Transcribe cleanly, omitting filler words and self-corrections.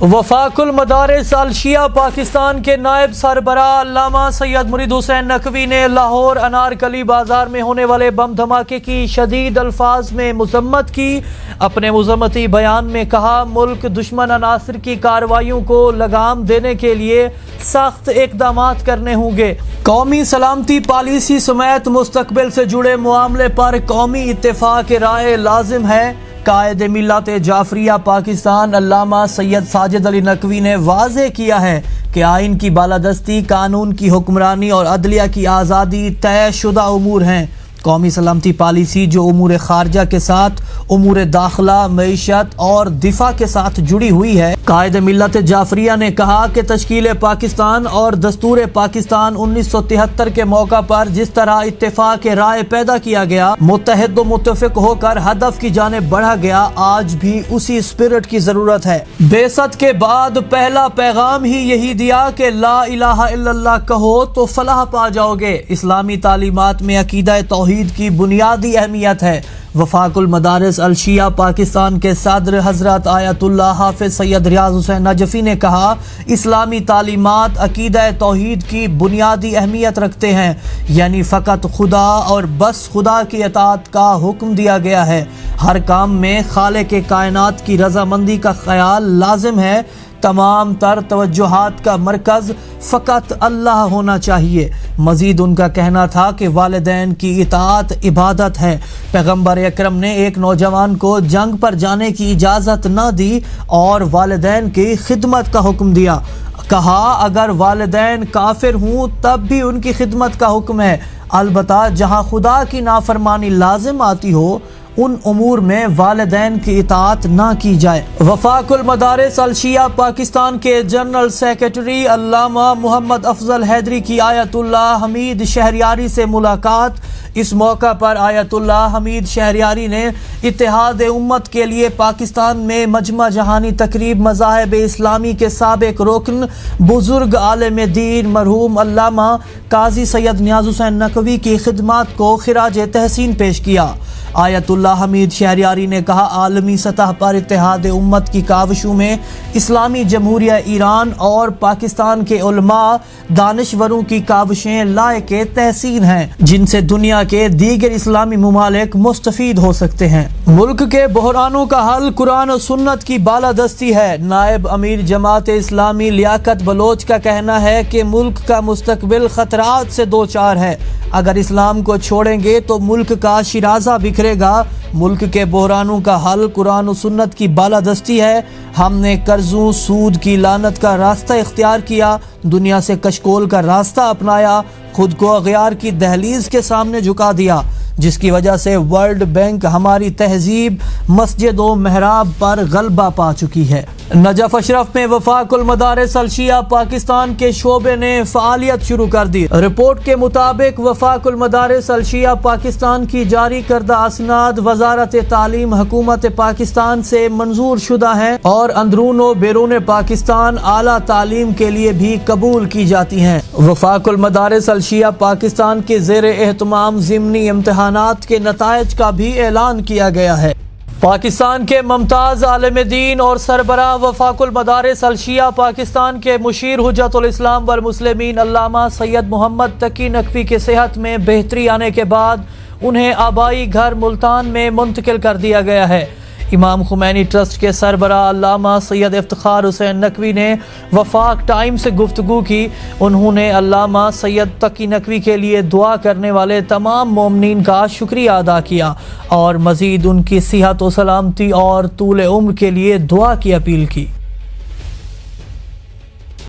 وفاق المدارس الشیعہ پاکستان کے نائب سربراہ علامہ سید مرید حسین نقوی نے لاہور انارکلی بازار میں ہونے والے بم دھماکے کی شدید الفاظ میں مذمت کی۔ اپنے مذمتی بیان میں کہا، ملک دشمن عناصر کی کارروائیوں کو لگام دینے کے لیے سخت اقدامات کرنے ہوں گے۔ قومی سلامتی پالیسی سمیت مستقبل سے جڑے معاملے پر قومی اتفاق رائے لازم ہے۔ قائد ملت جعفریہ پاکستان علامہ سید ساجد علی نقوی نے واضح کیا ہے کہ آئین کی بالادستی، قانون کی حکمرانی اور عدلیہ کی آزادی طے شدہ امور ہیں۔ قومی سلامتی پالیسی جو امور خارجہ کے ساتھ امور داخلہ، معیشت اور دفاع کے ساتھ جڑی ہوئی ہے۔ قائد ملت جعفریہ نے کہا کہ تشکیل پاکستان اور دستور پاکستان 1973 کے موقع پر جس طرح اتفاق رائے پیدا کیا گیا، متحد و متفق ہو کر ہدف کی جانب بڑھا گیا، آج بھی اسی اسپرٹ کی ضرورت ہے۔ بعثت کے بعد پہلا پیغام ہی یہی دیا کہ لا الہ الا اللہ کہو تو فلاح پا جاؤ گے۔ اسلامی تعلیمات میں عقیدہ توحید کی بنیادی اہمیت ہے۔ وفاق المدارس الشیعہ پاکستان کے صدر حضرت آیت اللہ حافظ سید ریاض حسین نجفی نے کہا، اسلامی تعلیمات عقیدہ توحید کی بنیادی اہمیت رکھتے ہیں، یعنی فقط خدا اور بس خدا کی اطاعت کا حکم دیا گیا ہے۔ ہر کام میں خالق کائنات کی رضامندی کا خیال لازم ہے۔ تمام تر توجہات کا مرکز فقط اللہ ہونا چاہیے۔ مزید ان کا کہنا تھا کہ والدین کی اطاعت عبادت ہے۔ پیغمبر اکرم نے ایک نوجوان کو جنگ پر جانے کی اجازت نہ دی اور والدین کی خدمت کا حکم دیا۔ کہا، اگر والدین کافر ہوں تب بھی ان کی خدمت کا حکم ہے، البتہ جہاں خدا کی نافرمانی لازم آتی ہو ان امور میں والدین کی اطاعت نہ کی جائے۔ وفاق المدارس الشیعہ پاکستان کے جنرل سیکریٹری علامہ محمد افضل حیدری کی آیت اللہ حمید شہریاری سے ملاقات۔ اس موقع پر آیت اللہ حمید شہریاری نے اتحاد امت کے لیے پاکستان میں مجمع جہانی تقریب مذاہب اسلامی کے سابق رکن بزرگ عالم دین مرحوم علامہ قاضی سید نیاز حسین نقوی کی خدمات کو خراج تحسین پیش کیا۔ آیت اللہ حمید شہریاری نے کہا، عالمی سطح پر اتحاد امت کی کاوشوں میں اسلامی جمہوریہ ایران اور پاکستان کے علماء دانشوروں کی کاوشیں لائق تحسین ہیں، جن سے دنیا کے دیگر اسلامی ممالک مستفید ہو سکتے ہیں۔ ملک کے بحرانوں کا حل قرآن و سنت کی بالادستی ہے۔ نائب امیر جماعت اسلامی لیاقت بلوچ کا کہنا ہے کہ ملک کا مستقبل خطرات سے دوچار ہے۔ اگر اسلام کو چھوڑیں گے تو ملک کا شیرازہ بکھرے گا۔ ملک کے بحرانوں کا حل قرآن و سنت کی بالادستی ہے۔ ہم نے قرضوں، سود کی لعنت کا راستہ اختیار کیا، دنیا سے کشکول کا راستہ اپنایا، خود کو اغیار کی دہلیز کے سامنے جھکا دیا، جس کی وجہ سے ورلڈ بینک ہماری تہذیب، مسجد و محراب پر غلبہ پا چکی ہے۔ نجف اشرف میں وفاق المدارس الشیعہ پاکستان کے شعبے نے فعالیت شروع کر دی۔ رپورٹ کے مطابق وفاق المدارس الشیعہ پاکستان کی جاری کردہ اسناد وزارت تعلیم حکومت پاکستان سے منظور شدہ ہیں اور اندرون و بیرون پاکستان اعلیٰ تعلیم کے لیے بھی قبول کی جاتی ہیں۔ وفاق المدارس الشیعہ پاکستان کے زیر اہتمام ضمنی امتحانات کے نتائج کا بھی اعلان کیا گیا ہے۔ پاکستان کے ممتاز عالم دین اور سربراہ وفاق المدارس الشیعہ پاکستان کے مشیر حجت الاسلام والمسلمین علامہ سید محمد تقی نقوی کی صحت میں بہتری آنے کے بعد انہیں آبائی گھر ملتان میں منتقل کر دیا گیا ہے۔ امام خمینی ٹرسٹ کے سربراہ علامہ سید افتخار حسین نقوی نے وفاق ٹائم سے گفتگو کی۔ انہوں نے علامہ سید تقی نقوی کے لیے دعا کرنے والے تمام مومنین کا شکریہ ادا کیا اور مزید ان کی صحت و سلامتی اور طول عمر کے لیے دعا کی اپیل کی۔